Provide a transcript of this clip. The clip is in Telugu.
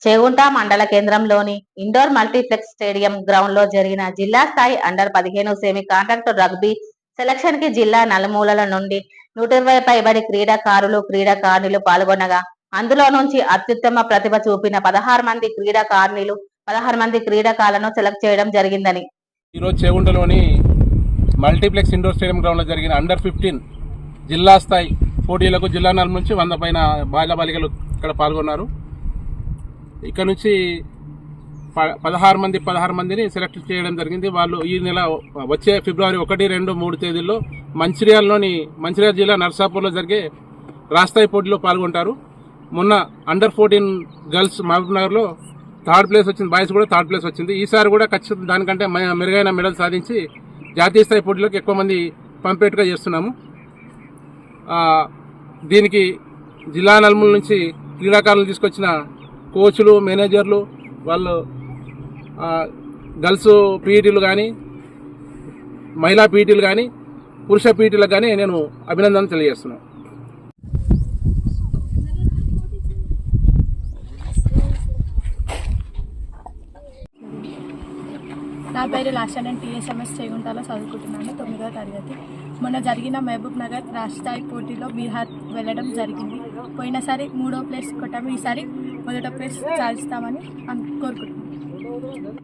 చేగుంట మండల కేంద్రంలోని ఇండోర్ మల్టీప్లెక్స్ స్టేడియం గ్రౌండ్ లో జరిగిన జిల్లా స్థాయి అండర్-15 సెమీ కాంటాక్ట్ రగ్బీ సెలక్షన్ కి జిల్లా నలుమూలల నుండి 120 పైబడి క్రీడాకారులు పాల్గొనగా అందులో నుంచి అత్యుత్తమ ప్రతిభ చూపిన 16 మంది క్రీడాకారులను సెలెక్ట్ చేయడం జరిగిందని ఈరోజు చేగుంటలోని మల్టీప్లెక్స్ ఇండోర్ స్టేడియం గ్రౌండ్ లో జరిగిన అండర్-15 జిల్లా స్థాయి పోటీలకు జిల్లా నలుమూల నుంచి 100 పైన బాలికలు ఇక్కడ పాల్గొన్నారు. ఇక్కడ నుంచి 16 మందిని సెలెక్ట్ చేయడం జరిగింది. వాళ్ళు ఈ నెల వచ్చే ఫిబ్రవరి 1, 2, 3 తేదీల్లో మంచిర్యాల జిల్లా నర్సాపూర్లో జరిగే రాస్తాయి పోటీలో పాల్గొంటారు. మొన్న అండర్-14 గర్ల్స్ మహబూబ్నగర్లో 3rd ప్లేస్ వచ్చింది. బాయ్స్ కూడా 3rd ప్లేస్ వచ్చింది. ఈసారి కూడా ఖచ్చితంగా దానికంటే మెరుగైన మెడల్ సాధించి జాతీయ స్థాయి పోటీలకు ఎక్కువ మంది పంపేట్టుగా చేస్తున్నాము. దీనికి జిల్లా నలుమూల నుంచి క్రీడాకారులను తీసుకొచ్చిన కోచ్లు, మేనేజర్లు, వాళ్ళు గర్ల్స్ పీఈటీలు కానీ, మహిళా పీఈటీలు కానీ, పురుష పీఈటీలకు కానీ నేను అభినందనలు తెలియజేస్తున్నాను. నా పేరు లాస్య. నేను TSMS చేగుంటలో చదువుకుంటున్నాను, 9వ తరగతి. మొన్న జరిగిన మహబూబ్ నగర్ రాష్ట్రస్థాయి పోటీలో బీహార్ వెళ్ళడం జరిగింది. పోయినసారి 3వ ప్లేస్ కొట్టాము. ఈసారి 1వ ప్లేస్ సాధిస్తామని కోరుకుంటున్నాను.